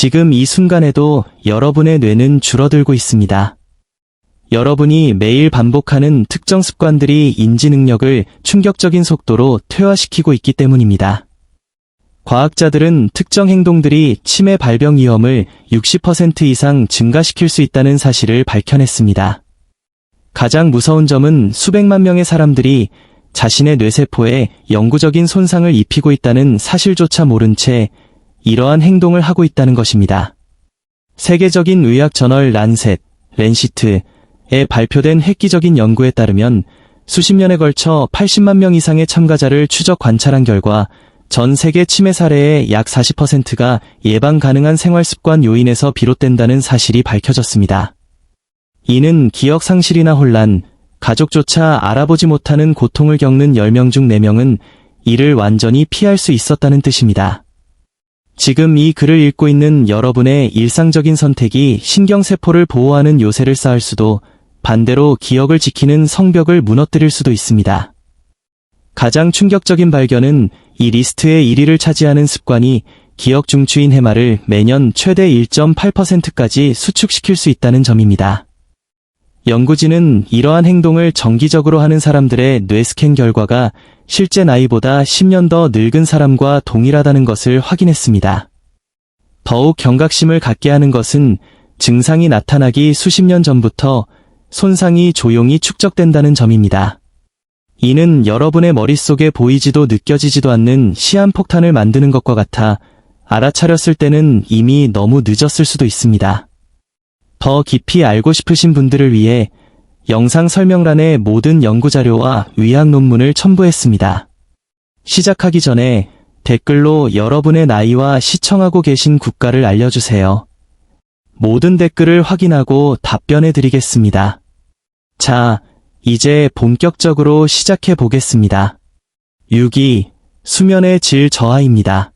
지금 이 순간에도 여러분의 뇌는 줄어들고 있습니다. 여러분이 매일 반복하는 특정 습관들이 인지 능력을 충격적인 속도로 퇴화시키고 있기 때문입니다. 과학자들은 특정 행동들이 치매 발병 위험을 60% 이상 증가시킬 수 있다는 사실을 밝혀냈습니다. 가장 무서운 점은 수백만 명의 사람들이 자신의 뇌세포에 영구적인 손상을 입히고 있다는 사실조차 모른 채 이러한 행동을 하고 있다는 것입니다. 세계적인 의학 저널 란시트에 발표된 획기적인 연구에 따르면 수십 년에 걸쳐 80만 명 이상의 참가자를 추적 관찰한 결과 전 세계 치매 사례의 약 40%가 예방 가능한 생활습관 요인에서 비롯된다는 사실이 밝혀졌습니다. 이는 기억 상실이나 혼란, 가족조차 알아보지 못하는 고통을 겪는 10명 중 4명은 이를 완전히 피할 수 있었다는 뜻입니다. 지금 이 글을 읽고 있는 여러분의 일상적인 선택이 신경세포를 보호하는 요새를 쌓을 수도, 반대로 기억을 지키는 성벽을 무너뜨릴 수도 있습니다. 가장 충격적인 발견은 이 리스트의 1위를 차지하는 습관이 기억 중추인 해마를 매년 최대 1.8%까지 수축시킬 수 있다는 점입니다. 연구진은 이러한 행동을 정기적으로 하는 사람들의 뇌 스캔 결과가 실제 나이보다 10년 더 늙은 사람과 동일하다는 것을 확인했습니다. 더욱 경각심을 갖게 하는 것은 증상이 나타나기 수십 년 전부터 손상이 조용히 축적된다는 점입니다. 이는 여러분의 머릿속에 보이지도 느껴지지도 않는 시한폭탄을 만드는 것과 같아 알아차렸을 때는 이미 너무 늦었을 수도 있습니다. 더 깊이 알고 싶으신 분들을 위해 영상 설명란에 모든 연구자료와 의학 논문을 첨부했습니다. 시작하기 전에 댓글로 여러분의 나이와 시청하고 계신 국가를 알려주세요. 모든 댓글을 확인하고 답변해 드리겠습니다. 자, 이제 본격적으로 시작해 보겠습니다. 6위, 수면의 질 저하입니다.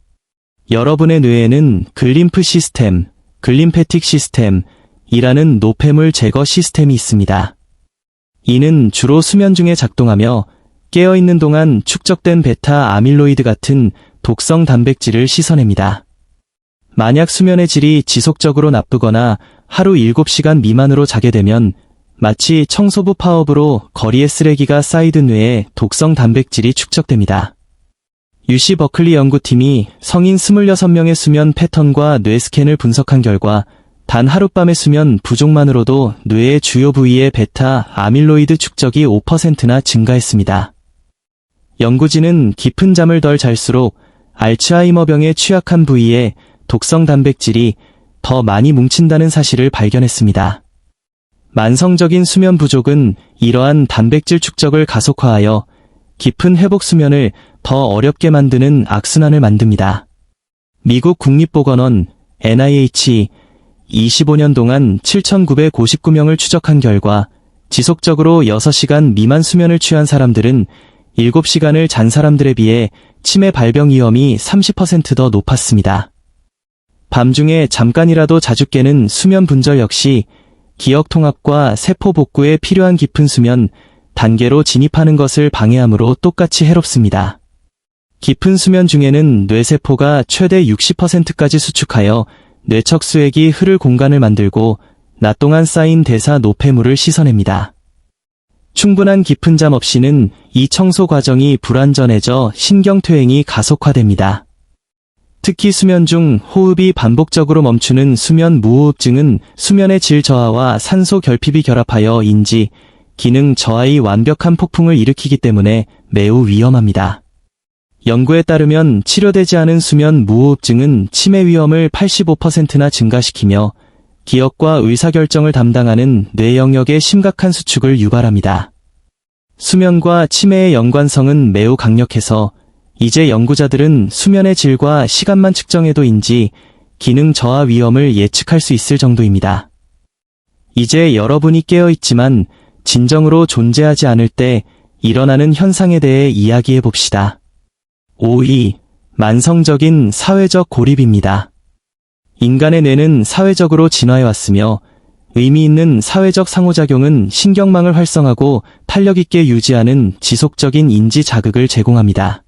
여러분의 뇌에는 글림프 시스템, 글림페틱 시스템, 이라는 노폐물 제거 시스템이 있습니다. 이는 주로 수면 중에 작동하며 깨어있는 동안 축적된 베타 아밀로이드 같은 독성 단백질을 씻어냅니다. 만약 수면의 질이 지속적으로 나쁘거나 하루 7시간 미만으로 자게 되면 마치 청소부 파업으로 거리에 쓰레기가 쌓이던 뇌에 독성 단백질이 축적됩니다. UC 버클리 연구팀이 성인 26명의 수면 패턴과 뇌 스캔을 분석한 결과 단 하룻밤의 수면 부족만으로도 뇌의 주요 부위의 베타 아밀로이드 축적이 5%나 증가했습니다. 연구진은 깊은 잠을 덜 잘수록 알츠하이머병에 취약한 부위에 독성 단백질이 더 많이 뭉친다는 사실을 발견했습니다. 만성적인 수면 부족은 이러한 단백질 축적을 가속화하여 깊은 회복 수면을 더 어렵게 만드는 악순환을 만듭니다. 미국 국립보건원 NIH 25년 동안 7,959명을 추적한 결과 지속적으로 6시간 미만 수면을 취한 사람들은 7시간을 잔 사람들에 비해 치매 발병 위험이 30% 더 높았습니다. 밤중에 잠깐이라도 자주 깨는 수면 분절 역시 기억 통합과 세포 복구에 필요한 깊은 수면 단계로 진입하는 것을 방해하므로 똑같이 해롭습니다. 깊은 수면 중에는 뇌세포가 최대 60%까지 수축하여 뇌척 수액이 흐를 공간을 만들고 낮 동안 쌓인 대사 노폐물을 씻어냅니다. 충분한 깊은 잠 없이는 이 청소 과정이 불완전해져 신경퇴행이 가속화됩니다. 특히 수면 중 호흡이 반복적으로 멈추는 수면 무호흡증은 수면의 질 저하와 산소 결핍이 결합하여 인지, 기능 저하의 완벽한 폭풍을 일으키기 때문에 매우 위험합니다. 연구에 따르면 치료되지 않은 수면 무호흡증은 치매 위험을 85%나 증가시키며 기억과 의사결정을 담당하는 뇌 영역의 심각한 수축을 유발합니다. 수면과 치매의 연관성은 매우 강력해서 이제 연구자들은 수면의 질과 시간만 측정해도 인지, 기능 저하 위험을 예측할 수 있을 정도입니다. 이제 여러분이 깨어있지만 진정으로 존재하지 않을 때 일어나는 현상에 대해 이야기해 봅시다. 5위, 만성적인 사회적 고립입니다. 인간의 뇌는 사회적으로 진화해왔으며 의미 있는 사회적 상호작용은 신경망을 활성하고 탄력 있게 유지하는 지속적인 인지 자극을 제공합니다.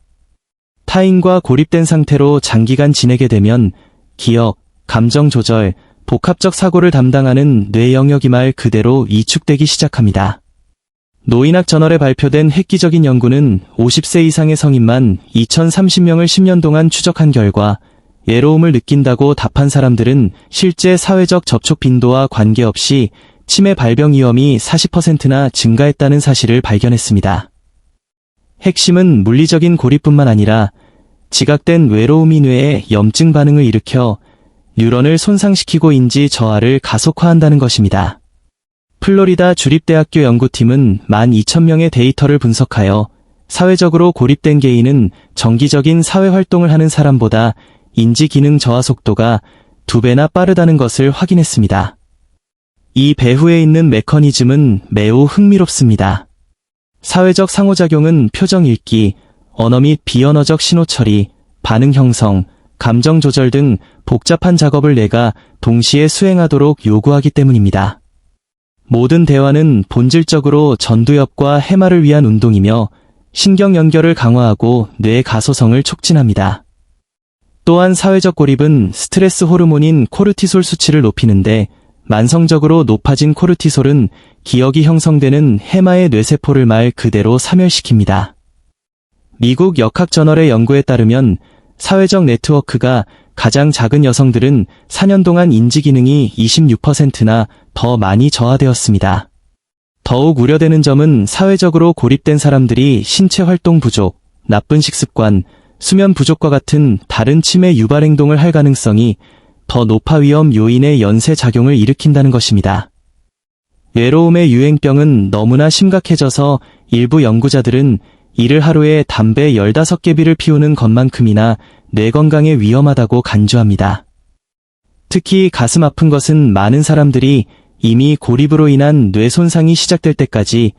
타인과 고립된 상태로 장기간 지내게 되면 기억, 감정 조절, 복합적 사고를 담당하는 뇌 영역이 말 그대로 위축되기 시작합니다. 노인학 저널에 발표된 획기적인 연구는 50세 이상의 성인만 2030명을 10년 동안 추적한 결과 외로움을 느낀다고 답한 사람들은 실제 사회적 접촉 빈도와 관계없이 치매 발병 위험이 40%나 증가했다는 사실을 발견했습니다. 핵심은 물리적인 고립뿐만 아니라 지각된 외로움이 뇌에 염증 반응을 일으켜 뉴런을 손상시키고 인지 저하를 가속화한다는 것입니다. 플로리다 주립대학교 연구팀은 12,000명의 데이터를 분석하여 사회적으로 고립된 개인은 정기적인 사회활동을 하는 사람보다 인지기능 저하 속도가 2배나 빠르다는 것을 확인했습니다. 이 배후에 있는 메커니즘은 매우 흥미롭습니다. 사회적 상호작용은 표정 읽기, 언어 및 비언어적 신호 처리, 반응 형성, 감정 조절 등 복잡한 작업을 뇌가 동시에 수행하도록 요구하기 때문입니다. 모든 대화는 본질적으로 전두엽과 해마를 위한 운동이며 신경 연결을 강화하고 뇌 가소성을 촉진합니다. 또한 사회적 고립은 스트레스 호르몬인 코르티솔 수치를 높이는데 만성적으로 높아진 코르티솔은 기억이 형성되는 해마의 뇌세포를 말 그대로 사멸시킵니다. 미국 역학저널의 연구에 따르면 사회적 네트워크가 가장 작은 여성들은 4년 동안 인지기능이 26%나 더 많이 저하되었습니다. 더욱 우려되는 점은 사회적으로 고립된 사람들이 신체 활동 부족, 나쁜 식습관, 수면 부족과 같은 다른 치매 유발 행동을 할 가능성이 더 높아 위험 요인의 연쇄 작용을 일으킨다는 것입니다. 외로움의 유행병은 너무나 심각해져서 일부 연구자들은 이를 하루에 담배 15개비를 피우는 것만큼이나 뇌 건강에 위험하다고 간주합니다. 특히 가슴 아픈 것은 많은 사람들이 이미 고립으로 인한 뇌 손상이 시작될 때까지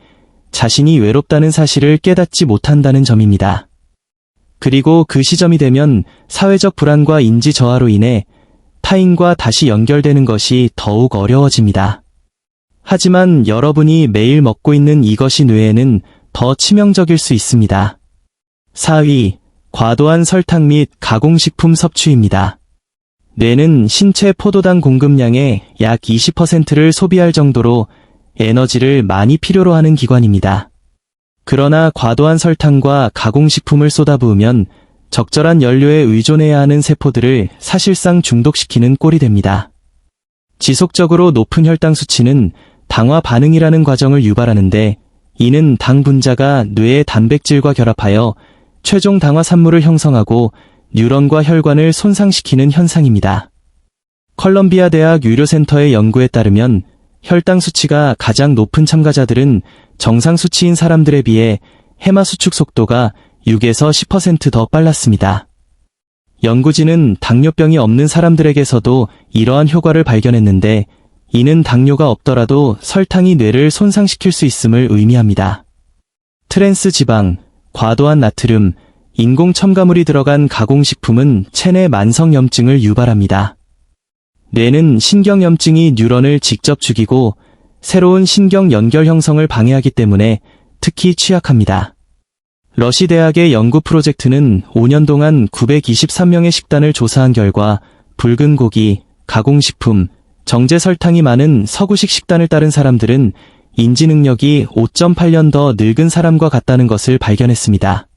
자신이 외롭다는 사실을 깨닫지 못한다는 점입니다. 그리고 그 시점이 되면 사회적 불안과 인지 저하로 인해 타인과 다시 연결되는 것이 더욱 어려워집니다. 하지만 여러분이 매일 먹고 있는 이것이 뇌에는 더 치명적일 수 있습니다. 4위, 과도한 설탕 및 가공식품 섭취입니다. 뇌는 신체 포도당 공급량의 약 20%를 소비할 정도로 에너지를 많이 필요로 하는 기관입니다. 그러나 과도한 설탕과 가공식품을 쏟아부으면 적절한 연료에 의존해야 하는 세포들을 사실상 중독시키는 꼴이 됩니다. 지속적으로 높은 혈당 수치는 당화 반응이라는 과정을 유발하는데 이는 당 분자가 뇌의 단백질과 결합하여 최종 당화 산물을 형성하고 뉴런과 혈관을 손상시키는 현상입니다. 컬럼비아 대학 유료센터의 연구에 따르면 혈당 수치가 가장 높은 참가자들은 정상 수치인 사람들에 비해 해마 수축 속도가 6에서 10% 더 빨랐습니다. 연구진은 당뇨병이 없는 사람들에게서도 이러한 효과를 발견했는데 이는 당뇨가 없더라도 설탕이 뇌를 손상시킬 수 있음을 의미합니다. 트랜스 지방, 과도한 나트륨, 인공 첨가물이 들어간 가공식품은 체내 만성염증을 유발합니다. 뇌는 신경염증이 뉴런을 직접 죽이고 새로운 신경 연결 형성을 방해하기 때문에 특히 취약합니다. 러시 대학의 연구 프로젝트는 5년 동안 923명의 식단을 조사한 결과 붉은 고기, 가공식품, 정제 설탕이 많은 서구식 식단을 따른 사람들은 인지 능력이 5.8년 더 늙은 사람과 같다는 것을 발견했습니다.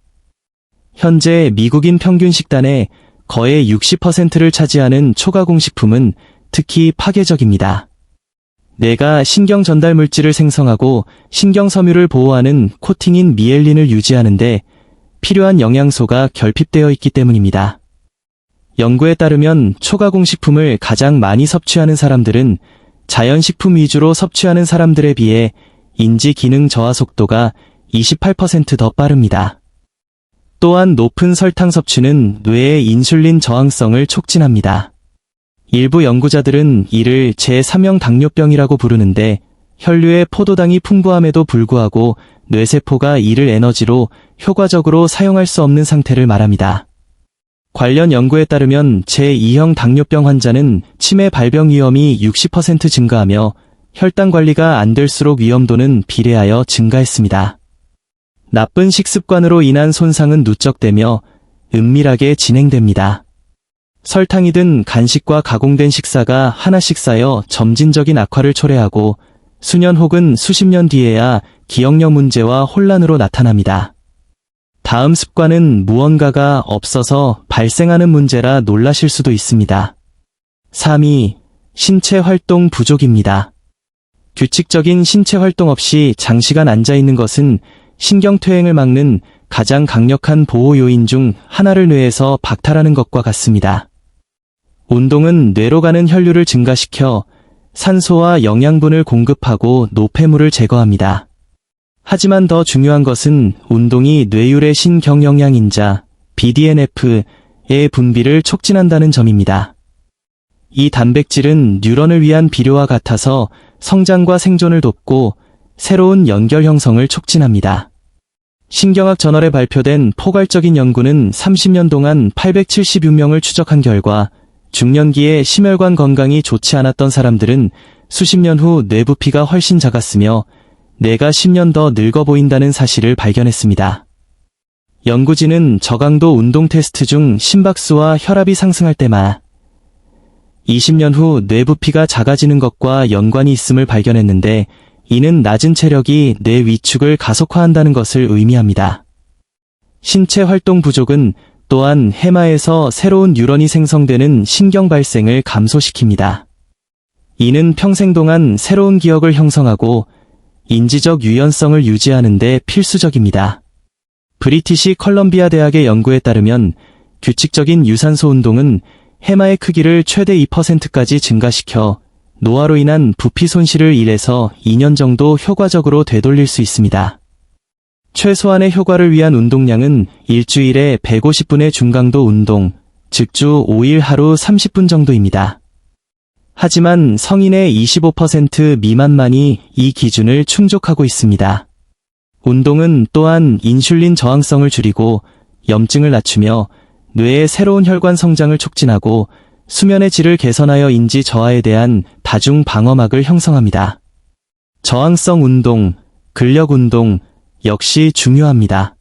현재 미국인 평균 식단의 거의 60%를 차지하는 초가공식품은 특히 파괴적입니다. 뇌가 신경 전달 물질을 생성하고 신경 섬유를 보호하는 코팅인 미엘린을 유지하는데 필요한 영양소가 결핍되어 있기 때문입니다. 연구에 따르면 초가공식품을 가장 많이 섭취하는 사람들은 자연식품 위주로 섭취하는 사람들에 비해 인지 기능 저하 속도가 28% 더 빠릅니다. 또한 높은 설탕 섭취는 뇌의 인슐린 저항성을 촉진합니다. 일부 연구자들은 이를 제3형 당뇨병이라고 부르는데 혈류에 포도당이 풍부함에도 불구하고 뇌세포가 이를 에너지로 효과적으로 사용할 수 없는 상태를 말합니다. 관련 연구에 따르면 제2형 당뇨병 환자는 치매 발병 위험이 60% 증가하며 혈당 관리가 안 될수록 위험도는 비례하여 증가했습니다. 나쁜 식습관으로 인한 손상은 누적되며 은밀하게 진행됩니다. 설탕이 든 간식과 가공된 식사가 하나씩 쌓여 점진적인 악화를 초래하고 수년 혹은 수십 년 뒤에야 기억력 문제와 혼란으로 나타납니다. 다음 습관은 무언가가 없어서 발생하는 문제라 놀라실 수도 있습니다. 3위, 신체 활동 부족입니다. 규칙적인 신체 활동 없이 장시간 앉아있는 것은 신경퇴행을 막는 가장 강력한 보호 요인 중 하나를 뇌에서 박탈하는 것과 같습니다. 운동은 뇌로 가는 혈류를 증가시켜 산소와 영양분을 공급하고 노폐물을 제거합니다. 하지만 더 중요한 것은 운동이 뇌율의 신경영양인자 BDNF의 분비를 촉진한다는 점입니다. 이 단백질은 뉴런을 위한 비료와 같아서 성장과 생존을 돕고 새로운 연결 형성을 촉진합니다. 신경학 저널에 발표된 포괄적인 연구는 30년 동안 876명을 추적한 결과 중년기에 심혈관 건강이 좋지 않았던 사람들은 수십 년 후 뇌부피가 훨씬 작았으며 뇌가 10년 더 늙어 보인다는 사실을 발견했습니다. 연구진은 저강도 운동 테스트 중 심박수와 혈압이 상승할 때마다 20년 후 뇌부피가 작아지는 것과 연관이 있음을 발견했는데 이는 낮은 체력이 뇌 위축을 가속화한다는 것을 의미합니다. 신체 활동 부족은 또한 해마에서 새로운 뉴런이 생성되는 신경 발생을 감소시킵니다. 이는 평생 동안 새로운 기억을 형성하고 인지적 유연성을 유지하는 데 필수적입니다. 브리티시 컬럼비아 대학의 연구에 따르면 규칙적인 유산소 운동은 해마의 크기를 최대 2%까지 증가시켜 노화로 인한 부피 손실을 1에서 2년 정도 효과적으로 되돌릴 수 있습니다. 최소한의 효과를 위한 운동량은 일주일에 150분의 중강도 운동, 즉 주 5일 하루 30분 정도입니다. 하지만 성인의 25% 미만만이 이 기준을 충족하고 있습니다. 운동은 또한 인슐린 저항성을 줄이고 염증을 낮추며 뇌의 새로운 혈관 성장을 촉진하고 수면의 질을 개선하여 인지 저하에 대한 다중 방어막을 형성합니다. 저항성 운동, 근력 운동 역시 중요합니다.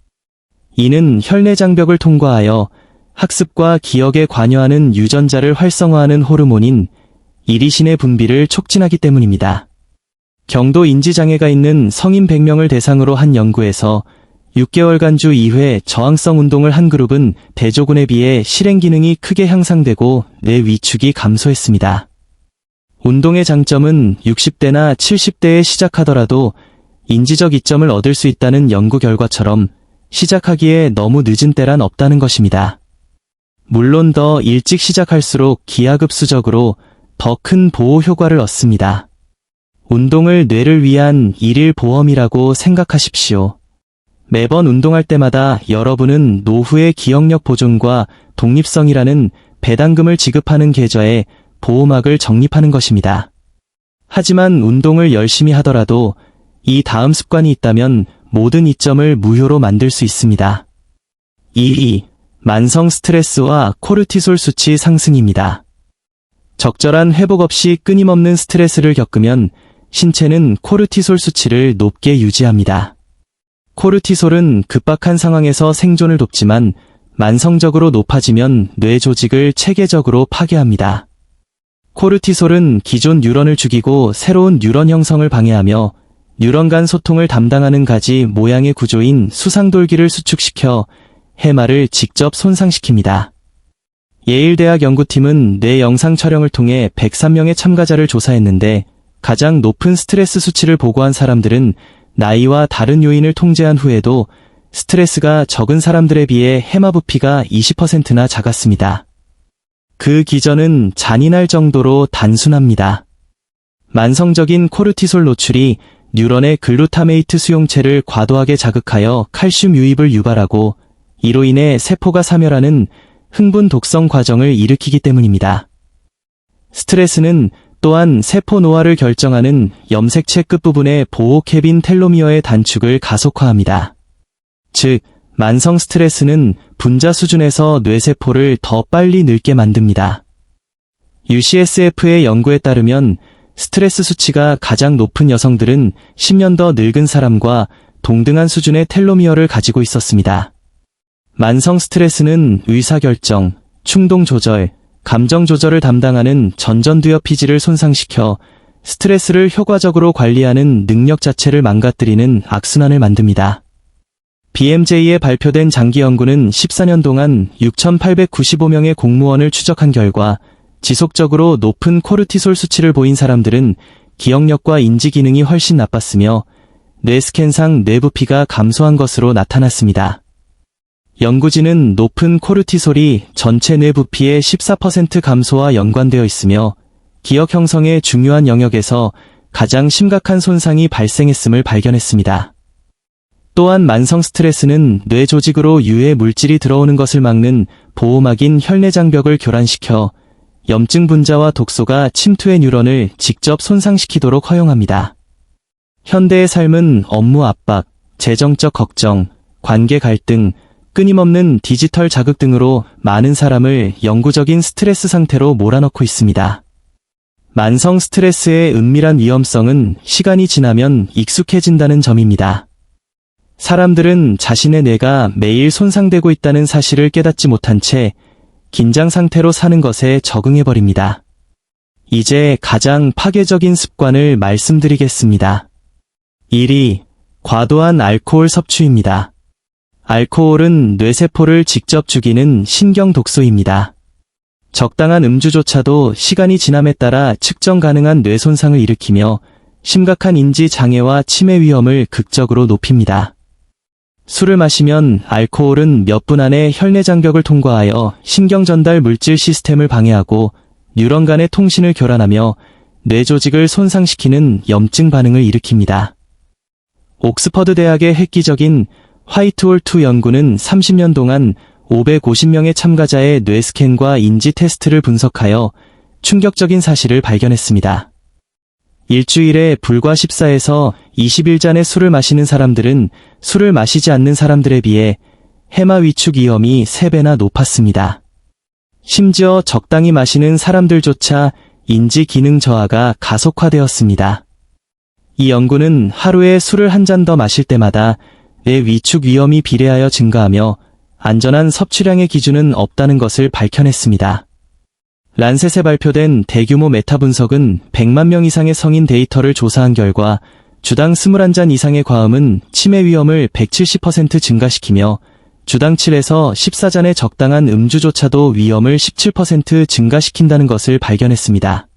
이는 혈내 장벽을 통과하여 학습과 기억에 관여하는 유전자를 활성화하는 호르몬인 이리신의 분비를 촉진하기 때문입니다. 경도 인지장애가 있는 성인 100명을 대상으로 한 연구에서 6개월간 주 2회 저항성 운동을 한 그룹은 대조군에 비해 실행 기능이 크게 향상되고 뇌 위축이 감소했습니다. 운동의 장점은 60대나 70대에 시작하더라도 인지적 이점을 얻을 수 있다는 연구 결과처럼 시작하기에 너무 늦은 때란 없다는 것입니다. 물론 더 일찍 시작할수록 기하급수적으로 더 큰 보호 효과를 얻습니다. 운동을 뇌를 위한 일일 보험이라고 생각하십시오. 매번 운동할 때마다 여러분은 노후의 기억력 보존과 독립성이라는 배당금을 지급하는 계좌에 보호막을 적립하는 것입니다. 하지만 운동을 열심히 하더라도 이 다음 습관이 있다면 모든 이점을 무효로 만들 수 있습니다. 2. 만성 스트레스와 코르티솔 수치 상승입니다. 적절한 회복 없이 끊임없는 스트레스를 겪으면 신체는 코르티솔 수치를 높게 유지합니다. 코르티솔은 급박한 상황에서 생존을 돕지만 만성적으로 높아지면 뇌 조직을 체계적으로 파괴합니다. 코르티솔은 기존 뉴런을 죽이고 새로운 뉴런 형성을 방해하며 뉴런 간 소통을 담당하는 가지 모양의 구조인 수상돌기를 수축시켜 해마를 직접 손상시킵니다. 예일대학 연구팀은 뇌 영상 촬영을 통해 103명의 참가자를 조사했는데 가장 높은 스트레스 수치를 보고한 사람들은 나이와 다른 요인을 통제한 후에도 스트레스가 적은 사람들에 비해 해마 부피가 20%나 작았습니다. 그 기전은 잔인할 정도로 단순합니다. 만성적인 코르티솔 노출이 뉴런의 글루타메이트 수용체를 과도하게 자극하여 칼슘 유입을 유발하고 이로 인해 세포가 사멸하는 흥분 독성 과정을 일으키기 때문입니다. 스트레스는 또한 세포 노화를 결정하는 염색체 끝부분의 보호 캐빈 텔로미어의 단축을 가속화합니다. 즉, 만성 스트레스는 분자 수준에서 뇌세포를 더 빨리 늙게 만듭니다. UCSF의 연구에 따르면 스트레스 수치가 가장 높은 여성들은 10년 더 늙은 사람과 동등한 수준의 텔로미어를 가지고 있었습니다. 만성 스트레스는 의사결정, 충동 조절, 감정 조절을 담당하는 전전두엽 피지를 손상시켜 스트레스를 효과적으로 관리하는 능력 자체를 망가뜨리는 악순환을 만듭니다. BMJ에 발표된 장기 연구는 14년 동안 6,895명의 공무원을 추적한 결과 지속적으로 높은 코르티솔 수치를 보인 사람들은 기억력과 인지 기능이 훨씬 나빴으며 뇌 스캔상 뇌부피가 감소한 것으로 나타났습니다. 연구진은 높은 코르티솔이 전체 뇌부피의 14% 감소와 연관되어 있으며 기억 형성의 중요한 영역에서 가장 심각한 손상이 발생했음을 발견했습니다. 또한 만성 스트레스는 뇌 조직으로 유해 물질이 들어오는 것을 막는 보호막인 혈내장벽을 교란시켜 염증 분자와 독소가 침투해 뉴런을 직접 손상시키도록 허용합니다. 현대의 삶은 업무 압박, 재정적 걱정, 관계 갈등, 끊임없는 디지털 자극 등으로 많은 사람을 영구적인 스트레스 상태로 몰아넣고 있습니다. 만성 스트레스의 은밀한 위험성은 시간이 지나면 익숙해진다는 점입니다. 사람들은 자신의 뇌가 매일 손상되고 있다는 사실을 깨닫지 못한 채 긴장 상태로 사는 것에 적응해버립니다. 이제 가장 파괴적인 습관을 말씀드리겠습니다. 1위, 과도한 알코올 섭취입니다. 알코올은 뇌세포를 직접 죽이는 신경 독소입니다. 적당한 음주조차도 시간이 지남에 따라 측정 가능한 뇌 손상을 일으키며 심각한 인지 장애와 치매 위험을 극적으로 높입니다. 술을 마시면 알코올은 몇 분 안에 혈내장벽을 통과하여 신경 전달 물질 시스템을 방해하고 뉴런 간의 통신을 교란하며 뇌 조직을 손상시키는 염증 반응을 일으킵니다. 옥스퍼드 대학의 획기적인 화이트홀2 연구는 30년 동안 550명의 참가자의 뇌 스캔과 인지 테스트를 분석하여 충격적인 사실을 발견했습니다. 일주일에 불과 14에서 20일잔의 술을 마시는 사람들은 술을 마시지 않는 사람들에 비해 해마 위축 위험이 3배나 높았습니다. 심지어 적당히 마시는 사람들조차 인지 기능 저하가 가속화되었습니다. 이 연구는 하루에 술을 한 잔 더 마실 때마다 뇌 위축 위험이 비례하여 증가하며 안전한 섭취량의 기준은 없다는 것을 밝혀냈습니다. 란셋에 발표된 대규모 메타 분석은 100만 명 이상의 성인 데이터를 조사한 결과 주당 21잔 이상의 과음은 치매 위험을 170% 증가시키며 주당 7에서 14잔의 적당한 음주조차도 위험을 17% 증가시킨다는 것을 발견했습니다.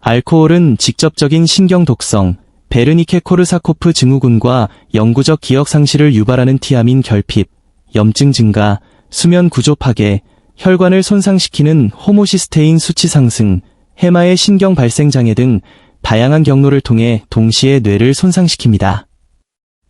알코올은 직접적인 신경 독성, 베르니케 코르사코프 증후군과 영구적 기억 상실을 유발하는 티아민 결핍, 염증 증가, 수면 구조 파괴, 혈관을 손상시키는 호모시스테인 수치 상승, 해마의 신경 발생 장애 등 다양한 경로를 통해 동시에 뇌를 손상시킵니다.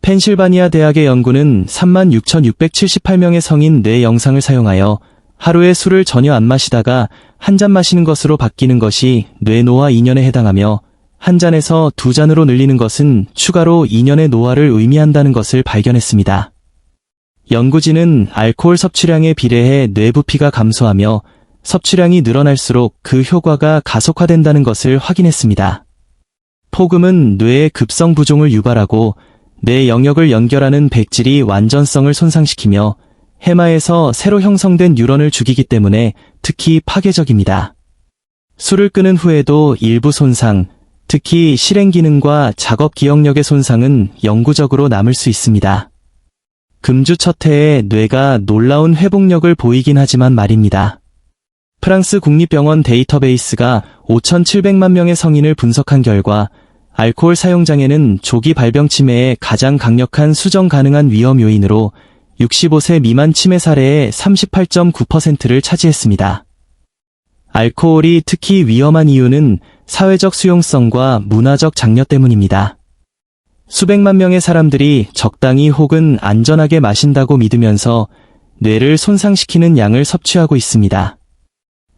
펜실바니아 대학의 연구는 36,678명의 성인 뇌 영상을 사용하여 하루에 술을 전혀 안 마시다가 한 잔 마시는 것으로 바뀌는 것이 뇌 노화 2년에 해당하며 한 잔에서 2잔으로 늘리는 것은 추가로 2년의 노화를 의미한다는 것을 발견했습니다. 연구진은 알코올 섭취량에 비례해 뇌 부피가 감소하며 섭취량이 늘어날수록 그 효과가 가속화된다는 것을 확인했습니다. 폭음은 뇌의 급성 부종을 유발하고 뇌 영역을 연결하는 백질이 완전성을 손상시키며 해마에서 새로 형성된 뉴런을 죽이기 때문에 특히 파괴적입니다. 술을 끊은 후에도 일부 손상, 특히 실행 기능과 작업 기억력의 손상은 영구적으로 남을 수 있습니다. 금주 첫 해에 뇌가 놀라운 회복력을 보이긴 하지만 말입니다. 프랑스 국립병원 데이터베이스가 5,700만 명의 성인을 분석한 결과 알코올 사용 장애는 조기 발병 치매의 가장 강력한 수정 가능한 위험 요인으로 65세 미만 치매 사례의 38.9%를 차지했습니다. 알코올이 특히 위험한 이유는 사회적 수용성과 문화적 장려 때문입니다. 수백만 명의 사람들이 적당히 혹은 안전하게 마신다고 믿으면서 뇌를 손상시키는 양을 섭취하고 있습니다.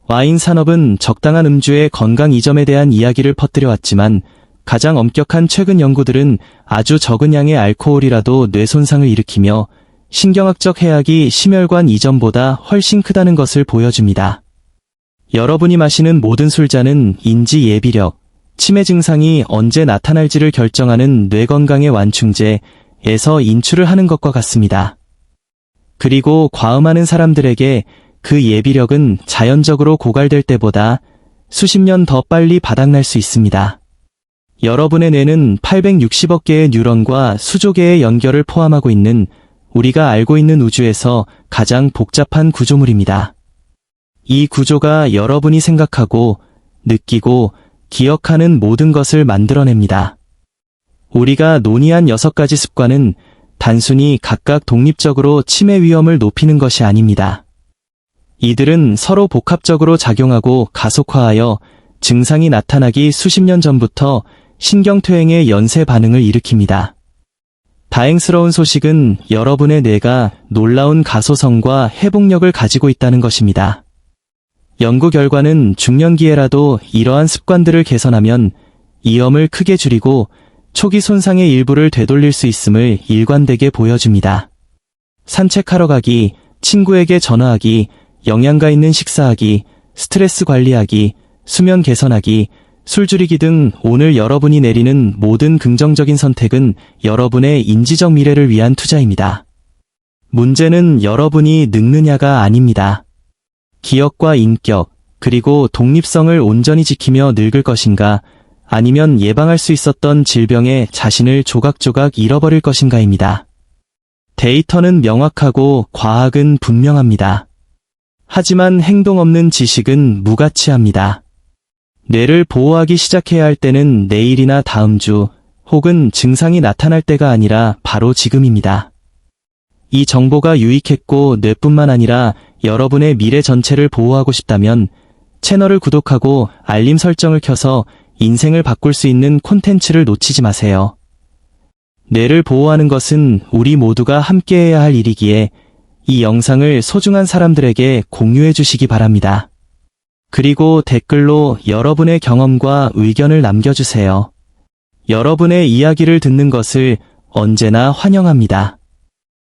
와인 산업은 적당한 음주의 건강 이점에 대한 이야기를 퍼뜨려왔지만 가장 엄격한 최근 연구들은 아주 적은 양의 알코올이라도 뇌 손상을 일으키며 신경학적 해악이 심혈관 이전보다 훨씬 크다는 것을 보여줍니다. 여러분이 마시는 모든 술잔은 인지 예비력, 치매 증상이 언제 나타날지를 결정하는 뇌 건강의 완충제에서 인출을 하는 것과 같습니다. 그리고 과음하는 사람들에게 그 예비력은 자연적으로 고갈될 때보다 수십 년 더 빨리 바닥날 수 있습니다. 여러분의 뇌는 860억 개의 뉴런과 수조 개의 연결을 포함하고 있는 우리가 알고 있는 우주에서 가장 복잡한 구조물입니다. 이 구조가 여러분이 생각하고, 느끼고, 기억하는 모든 것을 만들어냅니다. 우리가 논의한 6가지 습관은 단순히 각각 독립적으로 치매 위험을 높이는 것이 아닙니다. 이들은 서로 복합적으로 작용하고 가속화하여 증상이 나타나기 수십 년 전부터 신경퇴행의 연쇄 반응을 일으킵니다. 다행스러운 소식은 여러분의 뇌가 놀라운 가소성과 회복력을 가지고 있다는 것입니다. 연구 결과는 중년기에라도 이러한 습관들을 개선하면 위험을 크게 줄이고 초기 손상의 일부를 되돌릴 수 있음을 일관되게 보여줍니다. 산책하러 가기, 친구에게 전화하기, 영양가 있는 식사하기, 스트레스 관리하기, 수면 개선하기, 술 줄이기 등 오늘 여러분이 내리는 모든 긍정적인 선택은 여러분의 인지적 미래를 위한 투자입니다. 문제는 여러분이 늙느냐가 아닙니다. 기억과 인격, 그리고 독립성을 온전히 지키며 늙을 것인가, 아니면 예방할 수 있었던 질병에 자신을 조각조각 잃어버릴 것인가입니다. 데이터는 명확하고 과학은 분명합니다. 하지만 행동 없는 지식은 무가치합니다. 뇌를 보호하기 시작해야 할 때는 내일이나 다음 주, 혹은 증상이 나타날 때가 아니라 바로 지금입니다. 이 정보가 유익했고 뇌뿐만 아니라 여러분의 미래 전체를 보호하고 싶다면 채널을 구독하고 알림 설정을 켜서 인생을 바꿀 수 있는 콘텐츠를 놓치지 마세요. 뇌를 보호하는 것은 우리 모두가 함께해야 할 일이기에 이 영상을 소중한 사람들에게 공유해 주시기 바랍니다. 그리고 댓글로 여러분의 경험과 의견을 남겨주세요. 여러분의 이야기를 듣는 것을 언제나 환영합니다.